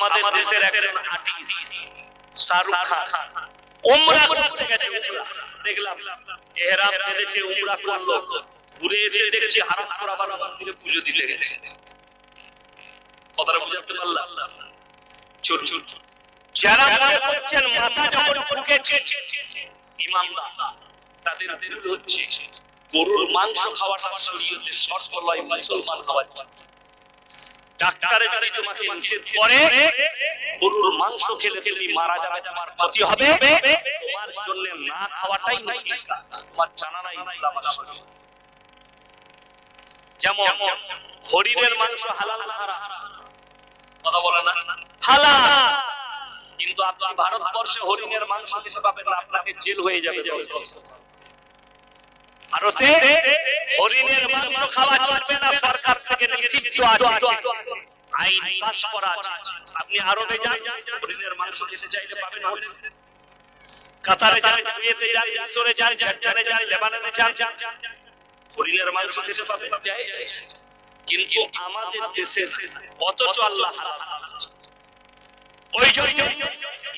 আমাদের দেশের একজন আর্টিস্ট শাহরুখ খান উমরা করতে গেছে, দেখলাম ইহরাম বেঁধেছে, উমরা করলো, ঘুরে এসে দেখছি হারাম করাবার মন্দিরে পুজো দিতে গেছে। কথাটা বুঝাতে পারলাম? ছোট ছোট যারা মনে করছেন মাথা যখন ঠুকেছে ইমানদার, তাদের ভুল হচ্ছে। গরুর মাংস খাওয়াটা শরীয়তে শর্ত নয়, মুসলমান হওয়ার জন্য। ডাক্তারে যদি তোমাকে নিষেধ করে গরুর মাংস খেলে তুমি মারা যাবে, তোমার ক্ষতি হবে, তোমার জন্য না খাওয়াটাই নাকি তোমার জানা নাই ইসলাম আসলে। যেমন হরিণের মাংস হালাল না হারাম? কথা বলে না হালাল, কিন্তু আপনি ভারতবর্ষে হরিণের মাংস খেতে পাবেন না, আপনাকে জেল হয়ে যাবে। ভারতে হরিণের মাংস খাওয়া চলবে না, সরকার থেকে নিষিদ্ধ আছে, আইন পাস করা আছে। আপনি আরবে যান, হরিণের মাংস খেতে চাইলে পাবেন। কাতারে যান, কুয়েতে যান, মিশরে যান, জর্ডানে যান, লেবাননে যান, হরিণের মাংস খেতে পাবেন। কিন্তু আমাদের দেশে অথচ আল্লাহ হালাল। ওই জন্য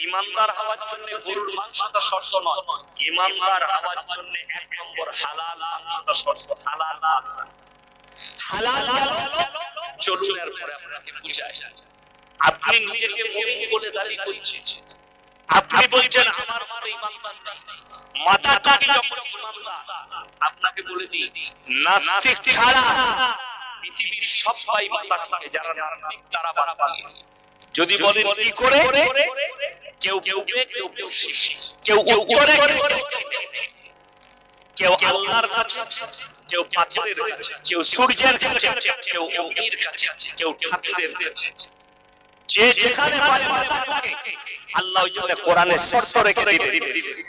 ইমানদার হওয়ার জন্য গরুর মাংসটা শর্ত নয়, ইমানদার হওয়ার জন্য এক নম্বর হালাল মাংসটা শর্ত। হালাল হালাল চলুন এরপরে আপনাকে বুঝাই। আপনি নিজেকে মুমিন বলে দাবি করছেন, আপনি বলছেন আমার মতো ইমানদার নেই, মাথা টাকি যখন ইমানদার। আপনাকে বলে দিই, নাস্তিক ছাড়া পৃথিবীর সবাই মাথা টাকে, যারা নাস্তিক তারা বাদ দিয়ে। যদি বলেন কি করে, কেউ কেউ কেউ উত্তরে, কেউ আল্লাহর কাছে, কেউ পাথরের কাছে, কেউ সূর্যের কাছে, কেউ অগ্নির কাছে, কেউ ঠাকুরের কাছে। যে যেখানে পারে মাথা ঠুকে, আল্লাহ ওই জন্য কোরআনে শর্ত রেখে দিলেন,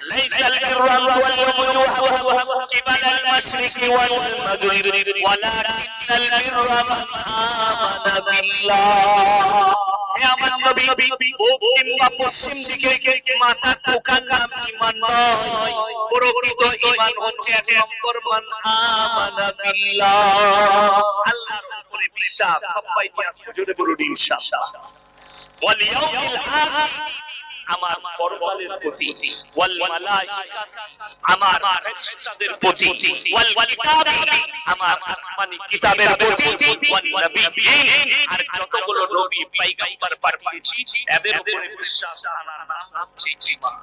লাইসাল বিররু আন তুওয়াল্লু ওয়াজহাকুম কিবালাল মাশরিকি ওয়াল মাগরিবি ওয়ালাকিন্নাল বিররা মান আমানা বিল্লাহ। হে আমার নবী, পূব কিংবা পশ্চিম দিকে মাথা ঠোকা নাম ঈমান নয়, প্রকৃত ঈমান হচ্ছে এক নম্বর মান আমানা বিল্লাহ, আল্লাহর উপরে বিশ্বাস। সবাই কি আসবে জোরে বলুন ইনশাআল্লাহ। ওয়াল ইয়াউমিল আখির, আমার পরকালের প্রতি, ওয়াল মালায়েকা, আমার ফেরেশতাদের প্রতি, ওয়াল কিতাবি, আমার আসমানি কিতাবের প্রতি, ওয়ান নবিয়্যিন, আর যতগুলো নবী পয়গম্বর পাঠিয়েছি এদের উপরে বিশ্বাস আনার নাম হচ্ছে ঈমান।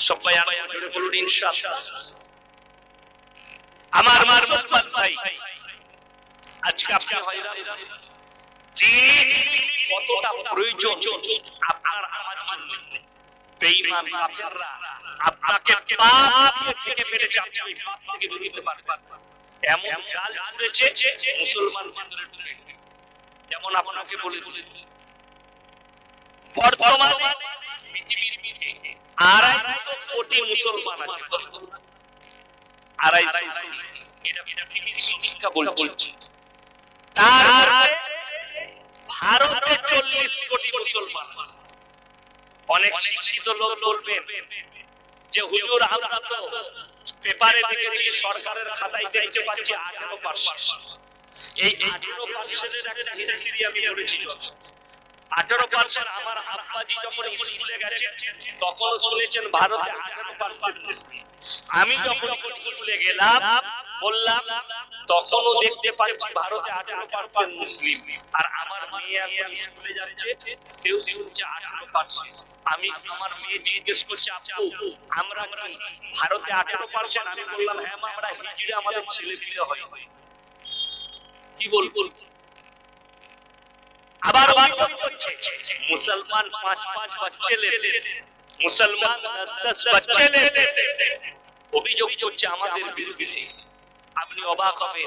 সবাই আল্লাহ জোরে বলুন ইনশাআল্লাহ। আমার মুসলমান ভাই, আজকে আপনি হয়রান, কতটা প্রয়োজন আপনার আমার জন্য। বেঈমান কাফেররা আপনাকে পাপ থেকে মেরেছে, আপনি ওই পাপ থেকে বেরোতে পারবেন এমন জাল ছুঁড়েছে মুসলমান ভিতরে ঢুকে। যেমন আপনাকে বলে বর্তমানে পৃথিবীর 250 কোটি মুসলমান আছে। 250, এটা পৃথিবীর সমীক্ষা বলছে। তার ভারতে 40 কোটি মুসলমান। অনেক শিক্ষিত লোক বলবেন যে হুজুর আমরা তো পেপারে দেখেছি, সরকারের খাতায় দেখতে পাচ্ছি 18%। এই 18% একটা হিস্ট্রি আমি পড়েছি। 18%। আমার আব্বাজি যখন স্কুলে গেছে তখন শুনেছেন ভারতে 18%। আমি যখন স্কুলে গেলাম বললাম, তখনও দেখতে পাচ্ছি ভারতে 18% মুসলিম। আর আমার মেয়ে এখন স্কুলে যাচ্ছে, সেও শুনছে 18%। আমি আমার মেয়ে জিজ্ঞেস করছে, আপু আমরা কি ভারতে 18%? আমি বললাম হ্যাঁ মা, আমরা হিজড়ে আমাদের ছেলে পিলে হয়। কি বলবো? আবার মুসলমান 5 বাচ্চা লেতে, মুসলমান 10 বাচ্চা লেতে, অভিযোগ করছে আমাদের বিরুদ্ধে। আপনি অবাক হবে,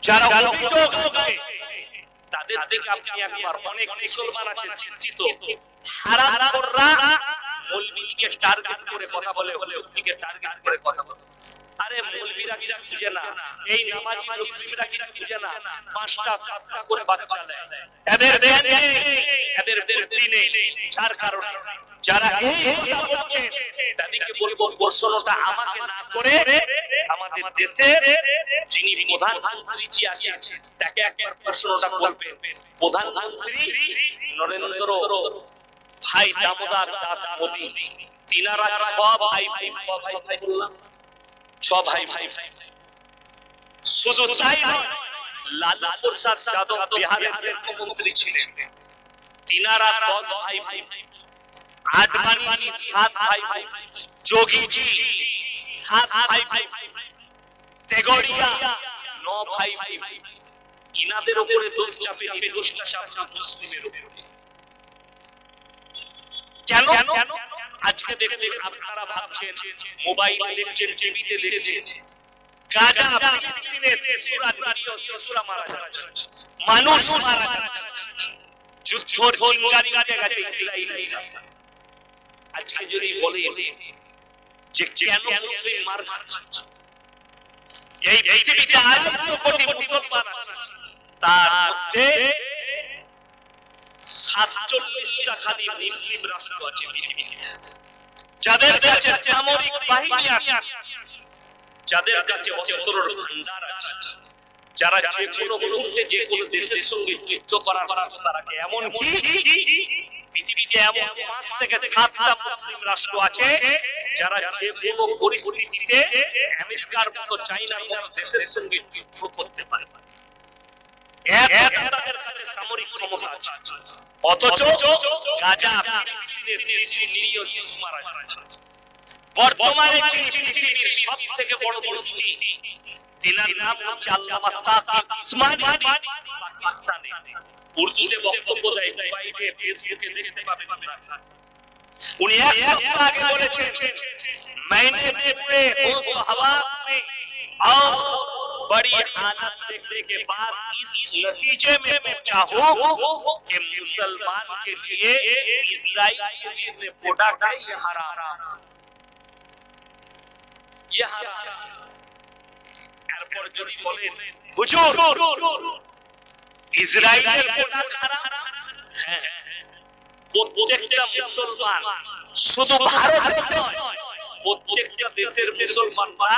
যারা অভিযোগ করবে তাদের দেখে আপনি একবার, অনেক মুসলমান আছে শিক্ষিত, হারামখোররা মৌলবীকে টার্গেট করে কথা বলে, মৌলবীকে টার্গেট করে কথা বলে। আরে মৌলবীরা কিছু বুঝে না, এই নামাজি মুসলিমরা কিছু বুঝে না, 5টা 7টা করে বাচ্চা নেয়। এদের বুদ্ধি নেই, যার কারণে যারা এই কথা বলছেন তাদেরকে বলবো প্রশ্নটা আমাকে না করে আমাদের দেশের যিনি প্রধানমন্ত্রী জি আছেন তাকে একবার প্রশ্নটা করবেন। প্রধানমন্ত্রী নরেন্দ্র ভাই দামোদর দাস মোদী, তিনারা ছ ভাই শুধু তাই নয়, লালু প্রসাদ যাদব বিহারের মুখ্যমন্ত্রী ছিলেন, তিনারা 10 ভাই, আডবাণী জি 7 ভাই, যোগী জি 7 ভাই, তেগড়িয়া 9 ভাই। ইনাদের উপরে দোষ চাপে দিবে, দোষটা চাপা মুসলিমের উপরে। কেন? আজকে দেখতে আপনারা ভাবছেন মোবাইলে দেখছেন, টিভিতে দেখছেন, গাজা ফিলিস্তিনে শিশুরা মারা যাচ্ছে, মানুষ মারা যাচ্ছে, যুদ্ধর চিঙ্গারি কাটে গেছে ইসরায়েল। আজকে যদি বলে যে কেন মুসলিম মার খাচ্ছে, এই পৃথিবীতে 250 কোটি মুসলমান আছে, তার মধ্যে 47টা খালি মুসলিম রাষ্ট্র আছে পৃথিবীতে, যাদের কাছে সামরিক বাহিনী আছে, যাদের কাছে অস্ত্রের ভান্ডার আছে, যারা যে কোনো মুহূর্তে যে কোনো দেশের সঙ্গে যুদ্ধ করার তারা এমন কি পৃথিবীতে এমন 5 থেকে 7টা মুসলিম রাষ্ট্র আছে যারা যে কোনো পরিস্থিতিতে আমেরিকার মতো চাইনার মতো দেশের সঙ্গে যুদ্ধ করতে পারে। তাদের কাছে সামরিক ক্ষমতা আছে, অথচ গাজা ফিলিস্তিনের নিরীহ শিশু মারা যাচ্ছে। বর্তমানে পৃথিবীর সব থেকে বড় মুফতি, তিনার নাম হচ্ছে আল্লামা তাকি উসমানী, পাকিস্তানে উর্দুতে বক্তব্য দেয়, মোবাইলে ফেসবুকে দেখতে পাবেন আপনারা। উনি এক সপ্তাহ আগে বলেছেন, मैंने अपने होश व हवास में और बड़ी हालत देखने के बाद इस नतीजे में पहुंचा हूं कि मुसलमान के लिए इजराइल के जितने प्रोडक्ट है ये हराम, ये हराम। এরপর যদি বলেন হুজুর ইসরায়েলের প্রোডাক্ট হারাম, হ্যাঁ, প্রত্যেকটা মুসলমান, শুধু ভারতের নয়, প্রত্যেকটা দেশের মুসলমানরা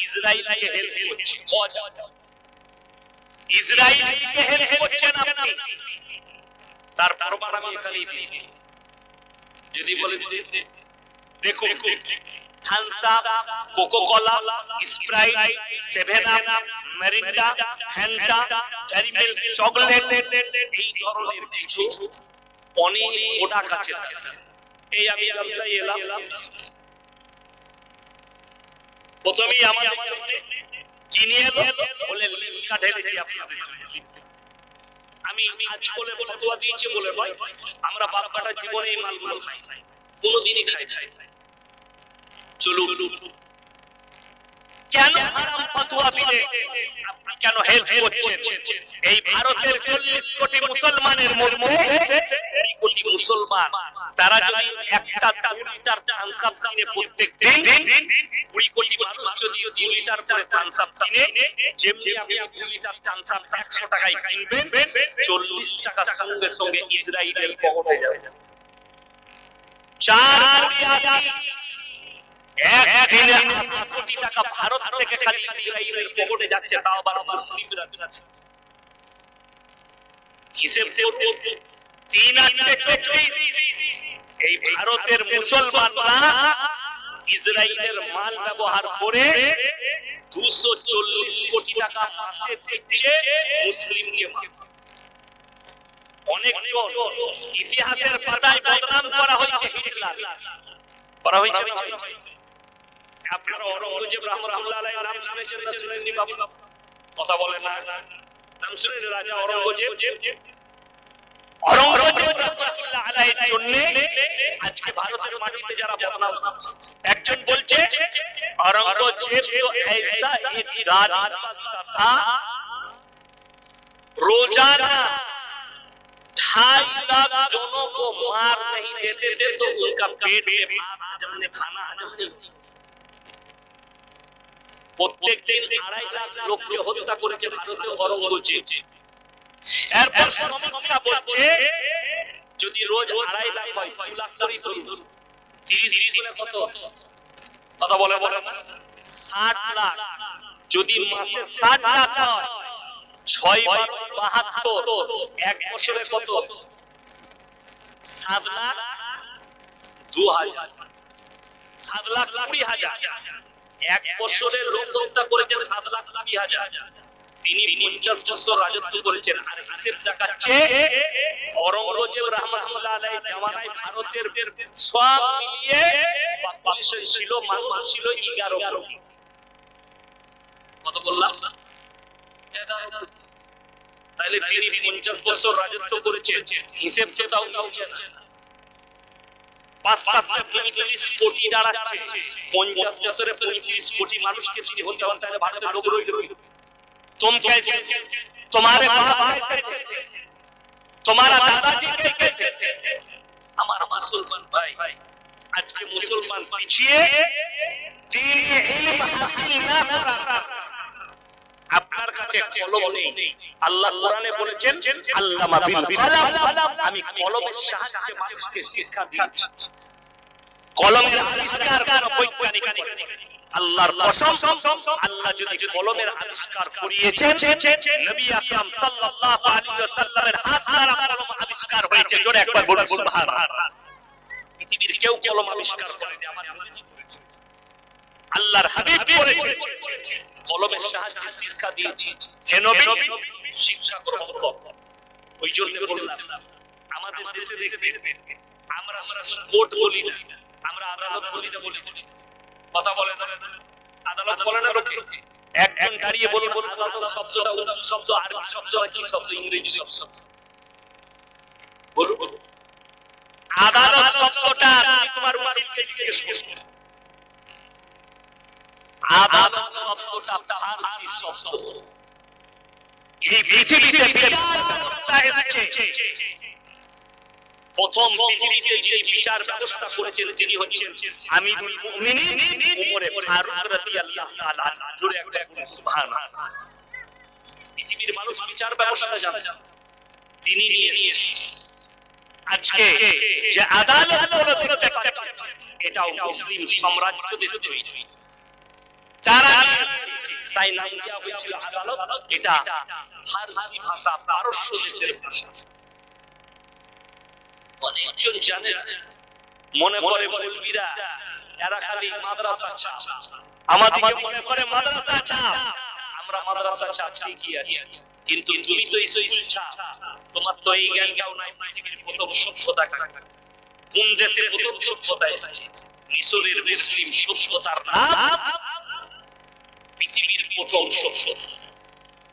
ইসরায়েলকে হেল্প করছে। ইসরায়েলকে হেল্প করছেন আপনি, তার প্রমাণ আমি এখানেই দিই। যদি বলেন দেখুন Thums Up, Coca Cola, Sprite, 7 Up, Mirinda, Fanta, Dairy Milk, chocolate, এই ধরনের কিছু অনেক প্রোডাক্ট আছে। এই আমি ব্যবসায়ী এলাম, প্রথমেই আমাদের কিনে এলো বলে লিঙ্কা ঢেলেছি আপনাদের। আমি আজ বলে ফতোয়া দিয়েছি বলে নয়, আমরা বাপ্পাটা জীবনে এই মালগুলো খাই, কোনোদিনই খাই। চলুন, কেন হারাম ফতোয়া দিলে আপনি কেন হেল্প করছেন? এই ভারতের 40 কোটি মুসলমানের মধ্যে 20 কোটি মুসলমান, তারা যদি একটা 2 লিটার থামস আপ কিনে প্রত্যেক দিন, 20 কোটি মানুষ যদি 2 লিটার করে থামস আপ কিনে, যেমনি আপনি 2 লিটার থামস আপ 100 টাকায় কিনবেন, 40 টাকা সঙ্গে সঙ্গে ইসরায়েলের পকেটে যাবে। 4 একদিনে 8 কোটি টাকা ভারত থেকে খালি ইসরায়েলের পকেটে যাচ্ছে, তাও আবার মুসলিমরা। হিসেব করুন, 3 আর 24, এই ভারতের মুসলমানরা ইসরায়েলের মাল ব্যবহার করে 240 কোটি টাকা মাসে দিচ্ছে মুসলিমকে। অনেকজন ইতিহাসের পাতায় বদনাম করা হয়েছে, হিটলার করা হয়েছে। আপনারা ঔরঙ্গজেব রহমতুল্লাহ আলাইহির নাম শুনেছেন না শুনেননি? বাবু কথা বলেন না, নাম শুনেন? রাজা ঔরঙ্গজেব রহমতুল্লাহ আলাইহির জন্য আজকে ভারতের মাটিতে যারা বদনাম করছে, একজন বলছে औरंगजेब तो ऐसा एक जालिम था, रोजाना 2.5 लाख जनों को मार नहीं देते थे तो उनका पेट में भात हजम नहीं, खाना हजम नहीं। প্রত্যেক দিন 2.5 লাখ লোককে হত্যা করেছে ভারতীয় ঔরঙ্গজেব। এরপর সমস্যা বলছে যদি রোজ 2.5 লাখ হয় 2 লাখ করেই ধরুন, 30 গুণে কত? কথা বলে 60 লাখ। যদি মাসে 60 লাখ হয়, 6 বার 72, এক বছরে কত? 7,02,000, 7,20,000। এক বছরের লোক হত্যা করেছে 7,20,000। তিনি 50 বছর রাজত্ব করেছেন। আর হিসেব দেখাচ্ছে ঔরঙ্গজেব রহমাতুল্লাহ আলাইহি জামানায় ভারতের সব মিলিয়ে পপুলেশন ছিল, মানুষ ছিল 11 কোটি। কত বললাম? 11 কোটি। তাহলে তিনি 50 বছর রাজত্ব করেছেন, হিসেব সেটাও মিলছে না। 5-7 কোটি দাঁড়াচ্ছে। 50 বছরে 35 কোটি মানুষকে তিনি হত্যা করেন। তাহলে ভারতের লোক রইল। तुम कैसे, तुम्हारे बाप कैसे थे, तुम्हारा दादाजी कैसे थे? हमारा मुसलमान भाई आज के मुसलमान पिछिए दीनी इल्म हासिल ना करा। আপনার কাছে কলম নেই। আল্লাহ কোরআনে বলেছেন আল্লামা বিল কলম, আমি কলমের সাহায্যে মানুষকে শিক্ষা দিয়েছি। কলমের আবিষ্কার কোন বৈজ্ঞানিক আল্লাহর কসম, আল্লাহ যদি কলমের আবিষ্কার করিয়েছেন, নবী আকরাম সাল্লাল্লাহু আলাইহি ওয়াসাল্লামের হাত দ্বারা কলম আবিষ্কার হয়েছে। জোরে একবার বলুন সুবহানাল্লাহ। পৃথিবীর কেউ কলম আবিষ্কার করেনি, আমার নবীজি করেছে, আল্লাহর হাবিব করেছে। কলমের সাহায্যে শিক্ষা দিয়েছি। হে নবী, শিক্ষা গ্রহণ করো। ওই জন্য বললাম, আমাদের দেশে দেখবেন আমরা কোর্ট বলি না, আমরা আদালত বলি না। কথা বলে না, আদালত বলে না লোকে। একজন দাঁড়িয়ে বলুন আদালত শব্দটা উর্দু শব্দ, আরবি শব্দ, কি শব্দ, ইংরেজি শব্দ? বলুন আদালত শব্দটা তুমি তোমার উকিলকে জিজ্ঞেস করো। আদালত শব্দটা ফারসি শব্দ। এই পৃথিবীতে বিচার ব্যবস্থা এসেছে, প্রথম পৃথিবীতে যিনি বিচার ব্যবস্থা করেছেন তিনি হচ্ছেন আমিরুল মুমিনিন উমর ফারুক রাদিয়াল্লাহু তাআলা। জোরে একবার বলুন সুবহানাল্লাহ। পৃথিবীর মানুষ বিচার ব্যবস্থা জানে, তিনি নিয়ে আজকে যে আদালত হলো দেখতে পাচ্ছেন, এটাও মুসলিম সাম্রাজ্য দেশ তৈরি, তারা তাই নাম দেওয়া হয়েছিল আদালত। এটা ফারসি ভাষা, পারস্য দেশের ভাষা। অনেকজন জানে, মনে করে মৌলবীরা এরা খালি মাদ্রাসা ছাপ, আমাদেরকে মনে করে মাদ্রাসা ছাপ। আমরা মাদ্রাসা ছাপ ঠিকই আছে, কিন্তু তুমি তো স্কুল ছাপ। তোমার তো এই জ্ঞানটাও নাই পৃথিবীর প্রথম সভ্যতা কোন দেশে প্রথম সভ্যতা এসেছে। মিশরের মুসলিম সভ্যতার নাম পৃথিবীর প্রথম সভ্যতা।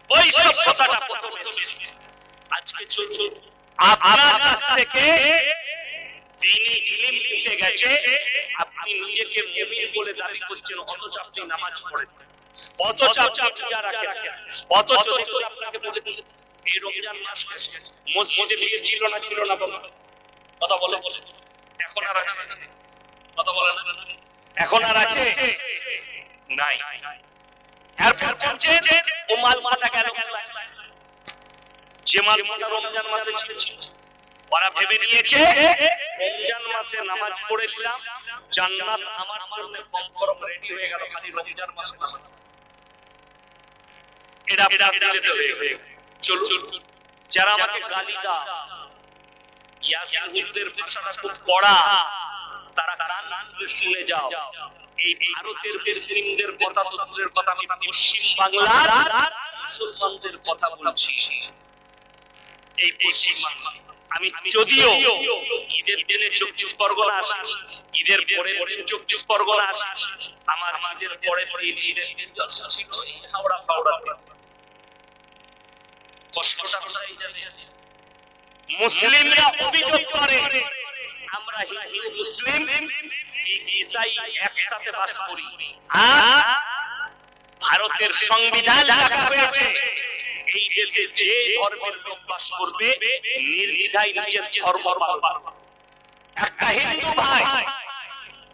ওই সভ্যতাটা প্রথম এসেছে। আজকে চলছে আপনার কাছ থেকে তিনি ইলম নিতে গেছে, আপনি নিজেকে মুমিন বলে দাবি করছেন, অথচ আপনি নামাজ পড়েন, অথচ আপনি রোজা রাখেন, অথচ আপনাকে বলে দিলেন এই রমজান মাস মসজিদে ভিড় ছিল না, ছিল না বাবা? কথা বলে এখন আর আছে? কথা বলে না, এখন আর আছে? নাই। এরপর বলছে ও মাল মাথা গেল, যে মাল মাথা রমজান মাসে ছিল, ওরা ভেবে নিয়েছে রমজান মাসে নামাজ পড়ে নিলাম, জান্নাত আমার জন্য কনফার্ম রেডি হয়ে গেল, খালি রমজান মাসে নামাজ। এটা দিতে হবে। চলুন, যারা আমাকে গালি দাও, ইয়াসিন হুজুরের ভাষাটা খুব কড়া, তারা কান খুলে শুনে যাও। এই ভারতের মুসলিমদের কথা তো দূরের কথা, আমি পশ্চিম বাংলার মুসলমানদের কথা বলছি। এই পশ্চিম বাংলা, আমি যদিও ঈদের দিনে 24 পরগনা আসি, ঈদের পরের দিন 24 পরগনা আসি, আমার ঈদের পরের দিন ঈদের দিন জলসা ছিল হাওড়া ফাওড়াতে। কষ্টটা কোথায় জানেন? মুসলিমরা অভিযোগ করে আমরা হিন্দু মুসলিম শিখ ঈসাই একসাথে বাস করি, আর ভারতের সংবিধান লেখা হয়েছে এই দেশে যে ধর্মের লোক বাস করবে নির্দ্বিধায় নিজের ধর্ম পালন। একটা হিন্দু ভাই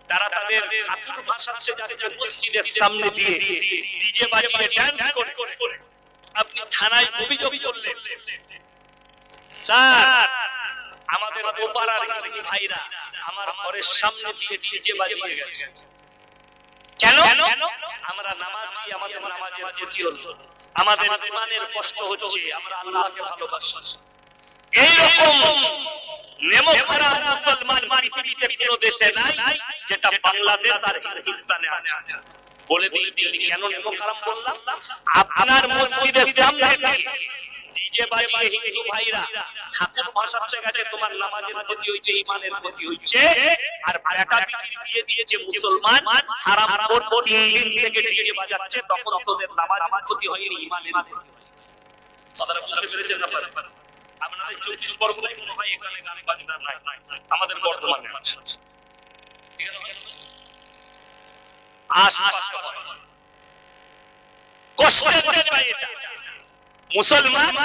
তারা তাদের ঠাকুর ভাষাতে যাচ্ছে মসজিদের সামনে দিয়ে ডিজে বাজিয়ে ডান্স করে, আপনি থানায় অভিযোগ করলেন, স্যার আমাদের ওপাড়ার ভাইরা আমার ঘরের সামনে দিয়ে ডিজে বাজিয়ে গেছে। কেন? আমরা নামাজি, আমাদের নামাজের ক্ষতি হলো, আমাদের ইমানের কষ্ট হচ্ছে, আমরা আল্লাহকে ভালোবাসি। এইরকম নেমখারা মুসলমান পৃথিবীতে কোনো দেশে নাই যেটা বাংলাদেশ আর হিন্দুস্তানে আছে। বলে দিই কেন নেমখারাম বললাম। আপনার মসজিদের সামনে ডিজে বাজিয়ে হিন্দু ভাইরা ঠাকুর ভাষাতে গেছে, তোমার নামাজের ক্ষতি হয়েছে, ইমানের ক্ষতি হয়েছে। আর বেটা বিটির বিয়ে দিয়েছে মুসলমান, হারাম করতে 3 দিন থেকে ডিজে বাজাচ্ছে, তখন তোদের নামাজের ক্ষতি হয়নি, ইমানের ক্ষতি হয়। কথাটা বুঝতে পেরেছেন না? আপনাদের 24 পরগনায় মনে হয় এখানে গান বাজনা নাই, আমাদের বর্তমানে আছে। ঠিক আছে, কষ্টের বিষয় এটা। মুসলমান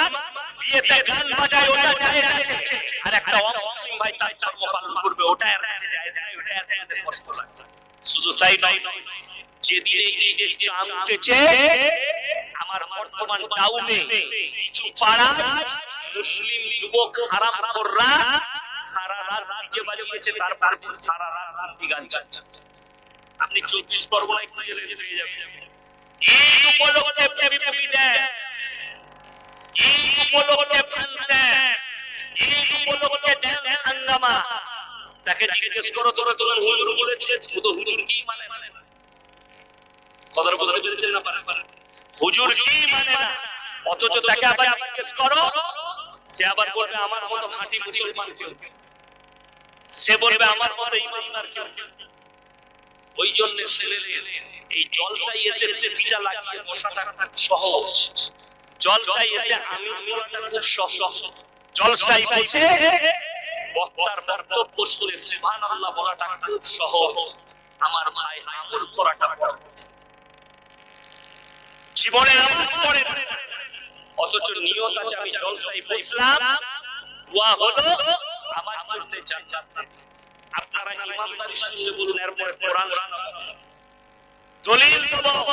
বিয়েতে গান বাজায়, ওটা জায়েজ আছে, আর একটা অমুসলিম ভাই তার ধর্ম পালন করবে, ওটা এর কাছে জায়েজ নাই, ওটা এর কষ্ট লাগে। শুধু তাই নয়, যেদিন এই যে চাঁদ উঠেছে, আমার বর্তমান টাউনে কিছু পাড়া মুসলিম যুবক হারামখোররা সারা রাত ডিজে বাজিয়েছে, তারপর সারা রাত গান চাচ্ছে। আপনি 24 পরগনায় খুঁজে পেয়ে যাবেন। ঈদ উপলক্ষে বেবি ড্যান্স, ঈদ উপলক্ষে ফাংশন, ঈদ উপলক্ষে ড্যান্স হাঙ্গামা। তাকে জিজ্ঞেস করো তোরা তোমার হুজুর বলেছে, ও তো হুজুর কি মানে না। কথাটা বুঝতে পেরেছেন না? হুজুর কি মানে না, অথচ তাকে আবার জিজ্ঞেস করো, সে আবার বলবে আমার মতো খাঁটি মুসলমান কেউ, সে বলবে আমার মতো ইমানদার কেউ। ওই জন্য এই জলসায় এসে পিঠা লাগিয়ে বসাটা সহজ, জলসায় এসে আমি বলাটা খুব সহজ। জলসায় বসে বক্তার বক্তব্য শুনে সুবহানাল্লাহ বলাটা খুব সহজ। আমার ভাই আমল করাটা বড়। জীবনে নামাজ পড়ে না, অথচ নিয়ত আছে আমি জলসায় বসলাম, দোয়া হলো আমার জন্য জান্নাত। আপনারা ইমানদারির সঙ্গে বলুন, এরপরে কোরআন দলিল দেব,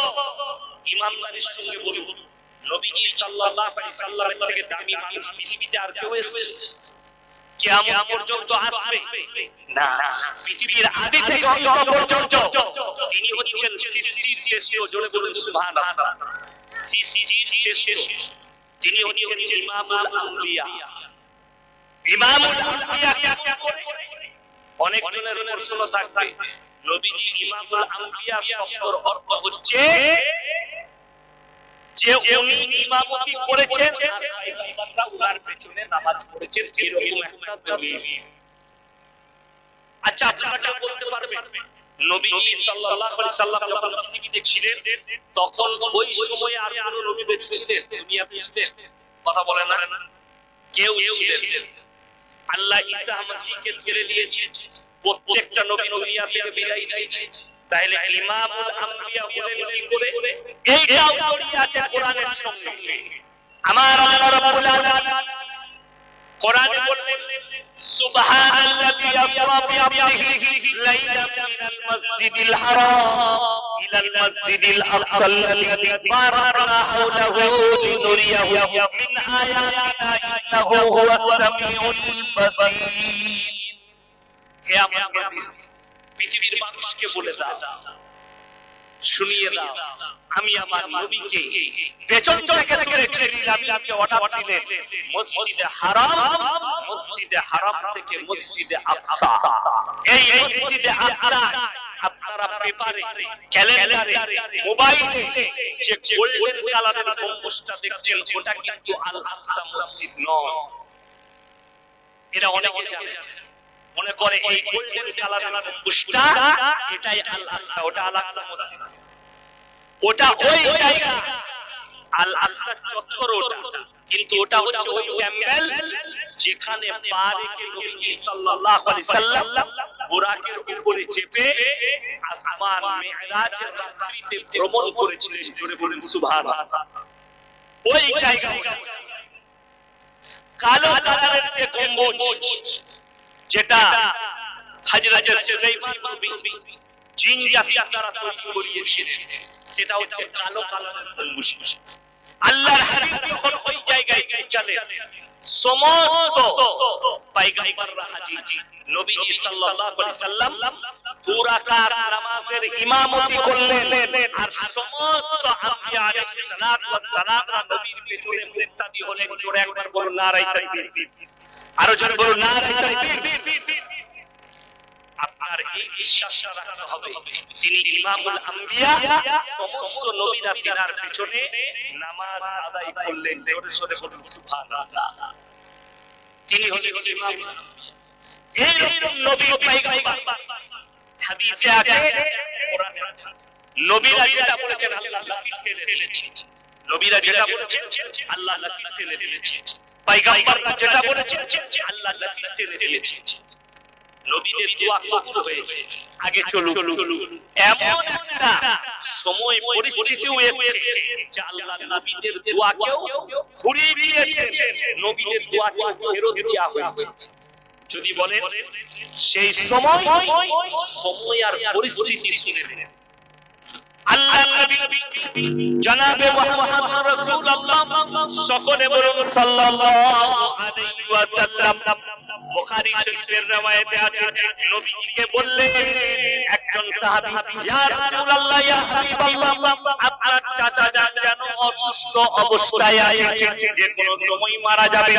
ইমানদারির সঙ্গে বলুন। নবীজি সাল্লাল্লাহু আলাইহি সাল্লামের থেকে দামি মানুষ পৃথিবীতে আর কেউ এসেছে? কিয়ামত পর্যন্ত আসবে না, পৃথিবীর আদি থেকে অন্ত পর্যন্ত তিনি হচ্ছেন সৃষ্টির শ্রেষ্ঠ। জোরে বলুন সুবহানাল্লাহ। সৃষ্টির শ্রেষ্ঠ তিনি হচ্ছেন ইমামুল আম্বিয়া। ইমামুল আম্বিয়া কে করে? অনেক জনের প্রশ্ন থাকবে, নবীজি ইমামুল আম্বিয়া শব্দের অর্থ হচ্ছে যে উনি ইমামতি করেছেন আর ইমামরা উনার পেছনে নামাজ পড়েছেন, এরকম একটা দলিল। আচ্ছা, আপনারা বলতে পারবেন নবীজি সাল্লাল্লাহু আলাইহি সাল্লাম যখন পৃথিবীতে ছিলেন তখন ওই সময়ে আর কোন নবী বেঁচে ছিলেন দুনিয়াতে? কথা বলেন না, কেউ ছিলেন। আল্লাহ ঈসা মাসিহকে ছেড়ে দিয়েছেন, প্রত্যেকটা নবী দুনিয়া থেকে বিদায় নিয়েছে। তাহলে ইমামুল আম্বিয়া হলেন কি করে? এইটাও জড়িয়ে আছে কোরআনের সঙ্গে। আমার আল্লাহ রাব্বুল আলামিন কোরআনে বললেন সুবহানাল্লাযী আসরা বিআবদিহি লাইলাম মিনাল মাসজিদিল হারাম ইলাল মাসজিদিল আকসাল্লাযী বারাকনা হাওলাহু লিনুরিয়াহু মিন আয়াতিনা ইন্নাহু হুয়াস সামিউল বাসীর। হে আমার নবী, পৃথিবীর মানুষকে বলে দাও, শুনিয়ে দাও, আমি আমার নবীকে পেছন থেকে রেখে দিলাম, আপনি অর্ডার দিলেন মসজিদে হারাম থেকে মসজিদে আকসা। এই মসজিদে আকসা আপনারা পেপারে, ক্যালেন্ডারে, মোবাইলে যে গোল্ডেন কালারের গম্বুজটা দেখছেন ওটা কিন্তু আল আকসা মসজিদ নয়। এটা অনেকে জানে, মনে করে এই গোল্ডেন কালারের গম্বুজটা এটাই আল আকসা, ওটা আল আকসা মসজিদ। ওটা ওই জায়গা, আল আকসা চত্বর ওটা, কিন্তু ওটা হচ্ছে ওই টেম্পল যেখানে পা রেখে নবীজি সাল্লাল্লাহু আলাইহি সাল্লাম বুরাকের উপরে চেপে আসমান মিরাজের রাত্রিতে ভ্রমণ করেছিলেন। জোরে বলেন সুবহানাল্লাহ। ওই জায়গা কালো কালারের যে গম্বুজ, যেটা হযরত সুলাইমান নবী জিন জাতি দ্বারা তৈরি করিয়েছিলেন, সেটা হচ্ছে কালো কালারের গম্বুজ। আল্লাহর হাবিব যখন ওই জায়গায় পৌঁছালেন সমস্ত পয়গম্বররা হাজির। নবীজি সাল্লাল্লাহু আলাইহি সাল্লাম দুই রাকাত নামাজের ইমামতি করলেন আর সমস্ত আম্বিয়া আলাইহিস সালাতু ওয়াস সালামরা নবীর পেছনে মুক্তাদি হলেন। জোরে একবার বলুন নারায়ে তাকবীর, আরো জোরে বলুন নারায়ে তাকবীর। আপনার এই বিশ্বাসটা রাখতে হবে, যিনি ইমামুল আম্বিয়া, সমস্ত নবীরা তিনার পেছনে নামাজ আদায় করলেন। জোরে সোরে বলুন সুবহানাল্লাহ। যিনি হলেন ইমাম। এইরকম নবী পয়গম্বর হাদিসে আছে, কোরআনে আছে, নবীরা যেটা বলেছেন আল্লাহ লকির টেনে দিয়েছেন। নবীরা যেটা বলেছেন আল্লাহ লকির টেনে দিয়েছেন। পয়গম্বররা যেটা বলেছেন আল্লাহ লকির টেনে দিয়েছেন। নবীদের দোয়া কবুল হয়েছে। আগে চলুন, এমন একটা সময় পরিস্থিতিও এসেছে যে আল্লাহ নবীদের দোয়াকেও ঘুরিয়ে দিয়েছেন, নবীদের দোয়াকেও ফেরত দেওয়া হয়েছে। যদি বলেন সেই সময় আর পরিস্থিতি শুনে নেন। আল্লাহ নবী জনাবে মুহাম্মদ রাসূলুল্লাহ, সকলে বলুন সাল্লাল্লাহু আলাইহি ওয়াসাল্লাম। বুখারী শরীফের রওয়ায়াতে আছে, নবীজিকে বললেন একজন সাহাবী, ইয়া রাসূলুল্লাহ, ইয়া হাবিবাল্লাহ, আপনার চাচা যান যেন অসুস্থ অবস্থায় আছে, যে কোনো সময় মারা যাবে।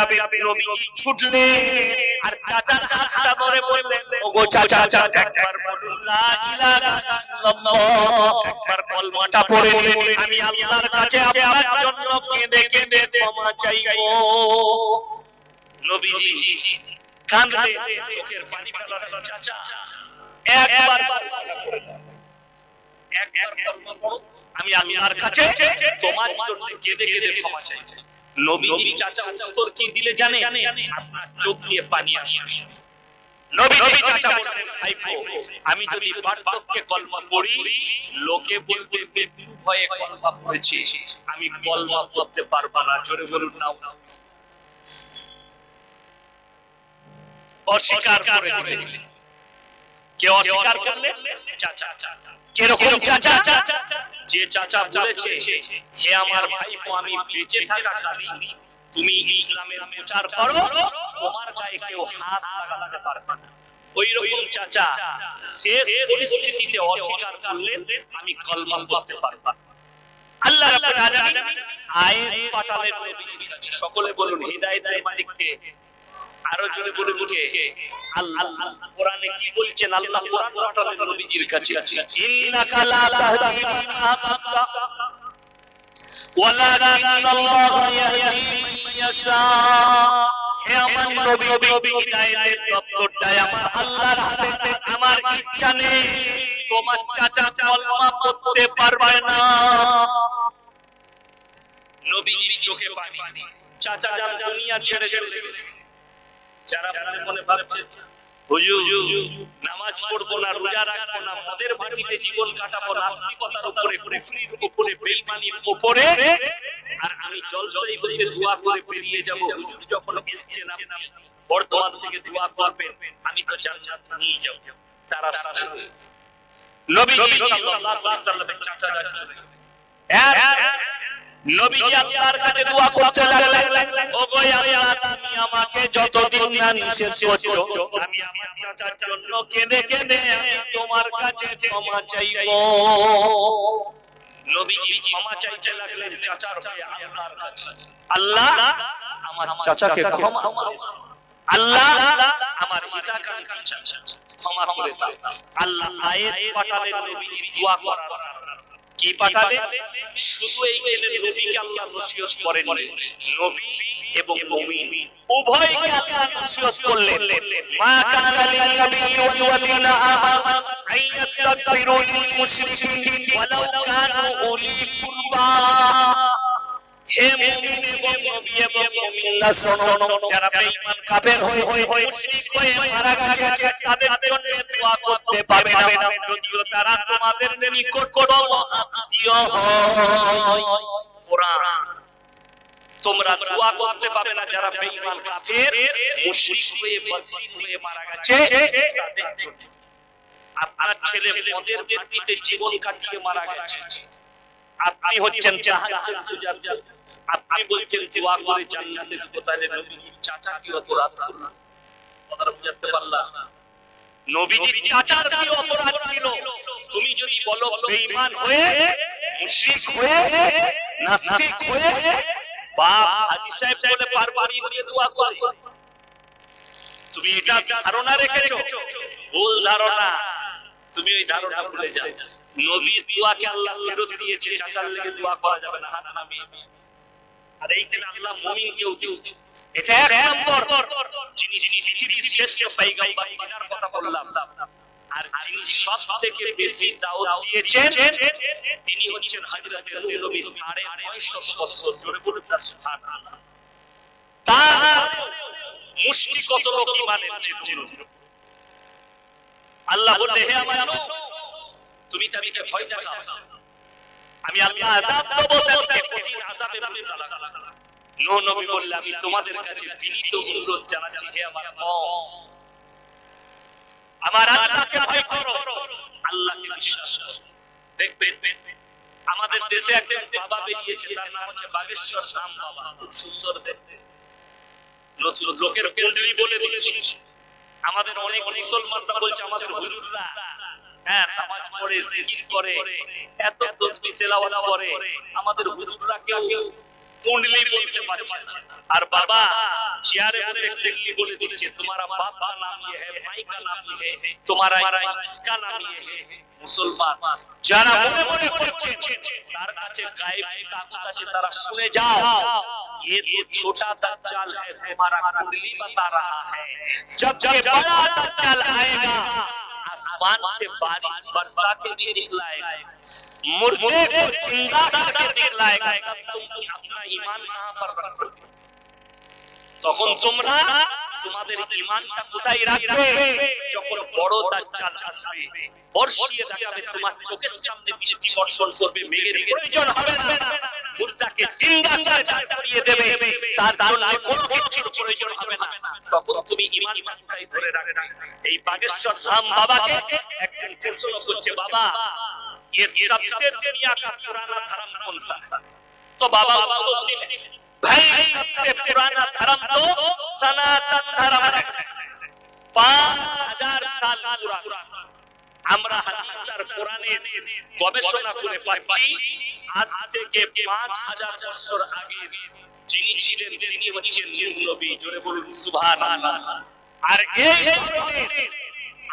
নবীজি ছুটলেন আর চাচার হাতটা ধরে বললেন, ওগো চাচা, একবার বলুন লা ইলাহা ইল্লাল্লাহ, একবার কলমাটা পড়ে নিন, আমি আল্লাহর কাছে আপনার জন্য কেঁদে কেঁদে ক্ষমা চাইবো। নবীজি কাঁদলেন, চোখের পানি ফেলালেন, চাচা একবার কলমা পড়ো, আমি আল্লাহর কাছে তোমার জন্য কেঁদে কেঁদে ক্ষমা চাইবো। নবীজি চাচা উত্তর কি দিলে জানেন? আপনার চোখ দিয়ে পানি আসে। নবীজি চাচা বললেন, ভাইপো, আমি যদি বার্ধক্যে কলমা পড়ি, লোকে বলবে মৃত্যু ভয়ে কলমা পড়েছি, আমি কলমা পড়তে পারবো না। জোরে বলুন না। অস্বীকার করে দিলেন। কে অস্বীকার করলেন? চাচা। কিরকম চাচা? যে চাচা বলেছে, হে আমার ভাইপো, আমি বেঁচে থাকাকালীন তুমি ইসলামের প্রচার করো, তোমার গায়ে কেউ হাত লাগাতে পারবে না। ওই রকম চাচা শেষ পরিস্থিতিতে অস্বীকার করলেন, আমি কলমা পড়তে পারবো না। আল্লাহ রাব্বুল আলামিন আয়াত পাঠালেন নবীর কাছে। সকলে বলুন হিদায়াতের মালিক কে? আরো জোরে বলুন কে? আল্লাহ। কোরআনে কি বলছেন? আল্লাহ কোরআন পাঠালেন নবীজির কাছে, ইন্নাকা লা তাহদি মান আহবাবতা ওয়ালাকিন্নাল্লাহা ইয়াহদি মান ইয়াশা। হে আমার নবী, হিদায়াতের দপ্তরটা আমার আল্লাহর হাতে, আমার ইচ্ছা নেই তোমার চাচা কলমা পড়তে পারবে না। নবীজির চোখে পানি। চাচা যান দুনিয়া ছেড়ে চলে গেলেন। যারা মনে মনে ভাবছে হুজুর নামাজ পড়বো না, রোজা রাখবো না, মদের বাটিতে জীবন কাটাবো, নাস্তিকতার উপরে, কুফরির উপরে, বেঈমানির উপরে, আর আমি জলসায় বসে দোয়া করে পেরিয়ে যাব, হুজুর যখন এসেছেন আপনি বর্তমান থেকে দোয়া করবেন, আমি তো জান্নাত নিয়ে যাব। তারা নবীজি সাল্লাল্লাহু আলাইহি ওয়াসাল্লামের চাচা যান চলে গেলেন। নবীজি আল্লাহর কাছে দোয়া করতে লাগলেন, ওগো আল্লাহ, তুমি আমাকে যতদিন না নিষেধ করছো, আমি আমার চাচার জন্য কেঁদে কেঁদে আমি তোমার কাছে ক্ষমা চাইবো। নবীজি ক্ষমা চাইতে লাগলেন চাচার হয়ে আল্লাহর কাছে। আল্লাহ, আমার চাচাকে ক্ষমা করো। আল্লাহ, আমার হিতাকাঙ্ক্ষী চাচা ক্ষমা করে দাও। আল্লাহ আয়াত পাঠালেন নবীজির দোয়া করার। কি পাঠালেন? শুধু এই গেলেন নবীকে আল্লাহ নসিহত করেন, নবী এবং মুমিন উভয়কে আল্লাহ নসিহত করলেন। মা কানা লিন নবী ওয়াল্লাযিনা আমানু আইয়াস্তাগফিরু লিল মুশরিকিন ওয়ালাউ কানু উলি কুরবা। হে মুমিন এবং নবী এবং মুমিনরা শোনো, যারা বেঈমান কাফের হয়ে মুশরিক হয়ে মারা গেছে, তাদের জন্য দোয়া করতে পারবে না, যদিও তারা তোমাদের নিকটতম আত্মীয় হয়। কোরআন, তোমরা দোয়া করতে পারবে না যারা বেঈমান কাফের মুশরিক হয়ে বদদিন হয়ে মারা গেছে তাদের জন্য। আপনার ছেলে মদের বাটিতে জীবন কাটিয়ে মারা গেছে, আপনি হচ্ছেন জাহান্নামের পূজারী, আপনি বলছেন দোয়া করে জান্নাতে যাব, তাহলে নবীজির চাচা কি অপরাধ করলো? কথাটা বুঝতে পারলাম? নবীজির চাচার কি অপরাধ ছিল? তুমি যদি বলো বেঈমান হয়ে, মুশরিক হয়ে, নাস্তিক হয়ে বাপ হাজী সাহেব বলে পারপারি দিয়ে দোয়া করে, তুমি এটা ধারণা রেখেছো, ভুল ধারণা। তুমি ওই ধারণা ভুলে যাও। নবীর দোয়াকে আল্লাহ ফেরত দিয়েছে, চাচার লেগে দোয়া করা যাবে না, হাত নামিয়ে। আর এইখানে আল্লাহ মুমিনকেও দিও। এটা এক নম্বর, যিনি পৃথিবীর শ্রেষ্ঠ পয়গম্বর তিনার কথা বললাম। আর যিনি সবথেকে বেশি দাওয়াত দিয়েছেন তিনি হচ্ছেন হযরত নূহ নবী, 950 বছর। জোরে বলুন না সুবহানাল্লাহ। তার মুষ্টি কত লোক ঈমানের ছিল। আল্লাহ বললেন, হে আমার নূহ, তুমি তাদেরকে ভয় দেখাও, আমি আল্লাহ আযাব দেব, তাদেরকে কঠিন আযাবে মুবতালা। নূহ নবী বললেন, আমি তোমাদের কাছে বিনীত অনুরোধ জানাচ্ছি, হে আমার কওম, আমার আল্লাহকে ভয় করো, আল্লাহকে বিশ্বাস করো। দেখবেন আমাদের দেশে একজন বাবা বেরিয়েছে, তার নাম হচ্ছে বাগেশ্বর রাম বাবা। খুব সুন্দর দেখতে, নতুন লোকের কুণ্ডলি বলে দিয়েছে। আমাদের অনেক মুসলমানরা বলছে আমাদের হুজুররা নামাজ পড়ে, জিকির করে, এত তাসবিহ তেলাওয়াত করে, আমাদের হুজুররা কেউ কুণ্ডলি বলতে পারছে। আর বাবা চেয়ারে বসে কুণ্ডলি বলে দিচ্ছে, তোমারা বাপ का नाम ये है, माई का नाम ये है, तुम्हारा इसका नाम ये है। মুসলমান যারা মনে মনে করছে তার কাছে গায়েব তাকুত আছে, তারা শুনে যাও, ये तो छोटा दज्जाल है, तुम्हारा कुंडली बता रहा है। जब ये बड़ा दज्जाल आएगा, आसमान से बारिश बरसा के भी दिखलाएगा, मुर्दे को जिंदा करके दिखलाएगा, तब तुम अपना ईमान कहां पर रखोगे? তখন তোমরা তোমাদের ঈমানটা কোথায় রাখবে? যখন বড় দাজ্জাল আসবে, বর্ষিয়ে দেখাবে, তোমার চোখের সামনে বৃষ্টি বর্ষণ করবে, মেঘের প্রয়োজন হবে না, মুর্দাকে জিন্দা করে দাঁড় করিয়ে দেবে, তার জন্য কোনো কিছুর প্রয়োজন হবে না। তখন তুমি ঈমানটা কোথায় ধরে রাখবে? এই বাগেশ্বর ধাম বাবাকে একজন প্রশ্ন করছে, বাবা ये सबसे दुनिया का पुराना धर्म कौन सा? तो बाबा उत्तर दिले, भाई सबसे पुराना धर्म तो सनातन धर्म है, 5000 साल पुराना। আমরা হাদিস আর কোরআনের গবেষণা করে পাচ্ছি, আজ থেকে 5000 বছর আগে যিনি ছিলেন তিনি হচ্ছেন নূহ নবী। জোরে বলুন সুবহানাল্লাহ। আর এই ধরনের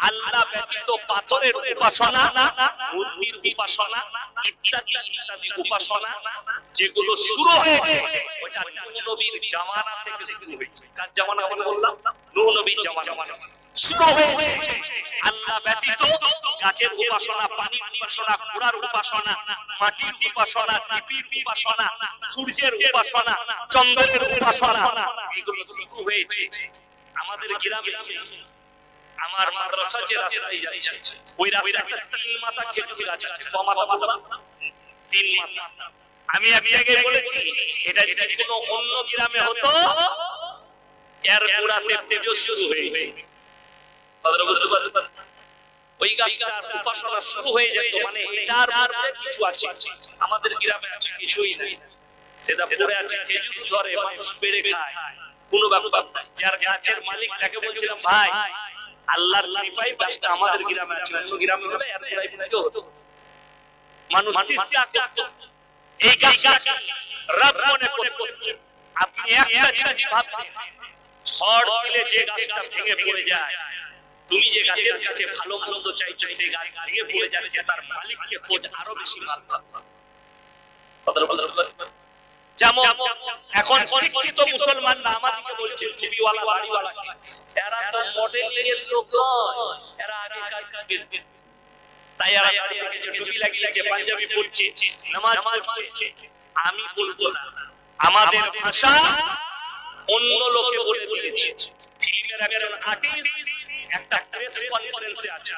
আল্লাহ ব্যতীত পাথরের উপাসনা, মূর্তির উপাসনা, ইত্যাদি ইত্যাদি উপাসনা যেগুলো শুরু হয়েছে ওটা নূহ নবীর জামানা থেকে শুরু হয়েছে। কার জামানা বললাম? নূহ নবীর জামানা শুরু হয়েছে। আল্লাহ ব্যতীত গাছের উপাসনা, পানির উপাসনা, ঘোড়ার উপাসনা, মাটির উপাসনা, টিপির উপাসনা, সূর্যের উপাসনা, চন্দ্রের উপাসনা, এগুলো শুরু হয়েছে আমাদের গ্রামে। আমার মাদ্রাসা যে রাস্তায় যাচ্ছে, ওই রাস্তায় 3 মাথা খেজুর গাছ আছে। ক মাথা? 3 মাথা। আমি এক জায়গায় বলেছি, এটা কোনো অন্য গ্রামে হতো, এর গোড়াতে তেজ শুরু হয়ে যায়। কথাটা বুঝতে পারছেন? ওই গাছটার উপাসনা শুরু হয়ে যেত, মানে এটার মধ্যে কিছু আছে। আমাদের গ্রামে আছে কিছুই নাই, সেটা পড়ে আছে খেজুর ধরে, মানুষ পেড়ে খায়, কোনো ব্যাপার নাই। যার গাছের মালিক তাকে বলছিলাম, ভাই আল্লাহর কৃপায় গাছটা আমাদের গ্রামে আছে, অন্য গ্রামে হলে এর গোড়ায় পুজো হতো, মানুষ চিন্তা করত এই গাছটা রব মনে করত। আপনি একটা জিনিস ভাববেন, ঝড় দিলে যে গাছটা ভেঙে পড়ে যায়, তুমি যে গাছের কাছে ভালো মন্দ চাইছো, সেই গাছ ভেঙে পড়ে যাচ্ছে, তার মালিককে খোঁজ আরো বেশি মাত্রা। কথাটা বুঝতে পারছেন? যেমন এখন শিক্ষিত মুসলমানরা আমাদেরকে বলছে টুপিওয়ালা বাড়িওয়ালা, এরা তো মডেলের লোক নয়, এরা আগে কাজ করবে, তাই এরা দাঁড়িয়ে থেকে টুপি লাগিয়েছে, পাঞ্জাবি পরছে, নামাজ পড়ছে। আমি বলবো না, আমাদের ভাষা অন্য লোকে বলে দিয়েছে। ফিল্মের একজন আর্টিস্ট একটা প্রেস কনফারেন্সে আছে,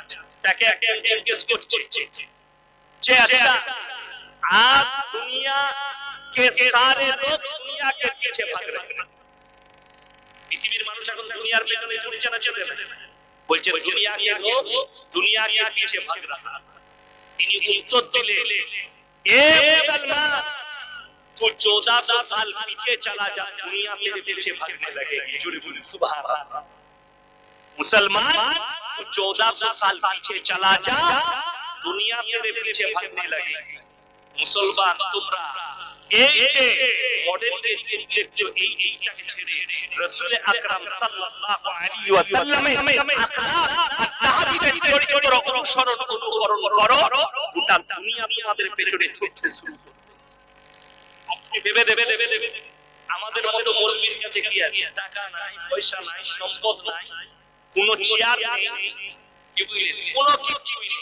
তাকে একজন জিজ্ঞেস করছে যে আচ্ছা आज दुनिया के सारे लोग दुनिया के पीछे भाग रहे हैं, পৃথিবীর মানুষ এখন দুনিয়ার পেছনে ছুটছে না, চলে বলছে দুনিয়া के लोग दुनिया के पीछे भाग रहा। তিনি উত্তর দিলেন, এ মুসলমান, तू 1400 साल पीछे चला जा, दुनिया तेरे पीछे भागने लगेगी। जोरे बोले सुभान अल्लाह। मुसलमान तू 1400 साल पीछे चला जा, दुनिया तेरे पीछे भागने लगेगी। मुसलमान तुमरा এই যে মডেলকে দেখছো, এই জিনিসটাকে ছেড়ে রাসূল আকরাম সাল্লাল্লাহু আলাইহি ওয়াসাল্লামের আখলাক আর সাহাবীদের চরিত্র অনুসরণ অনুকরণ করো, গোটা দুনিয়া তোমাদের পেছনে ছুটতে শুরু করবে। আজকে ভেবে দেবে আমাদের মতো মুরব্বির কাছে কি আছে? টাকা নাই, পয়সা নাই, সম্পদ নাই, কোনো চেয়ার নেই, কি বুঝলেন, কোনো কিছুই নেই।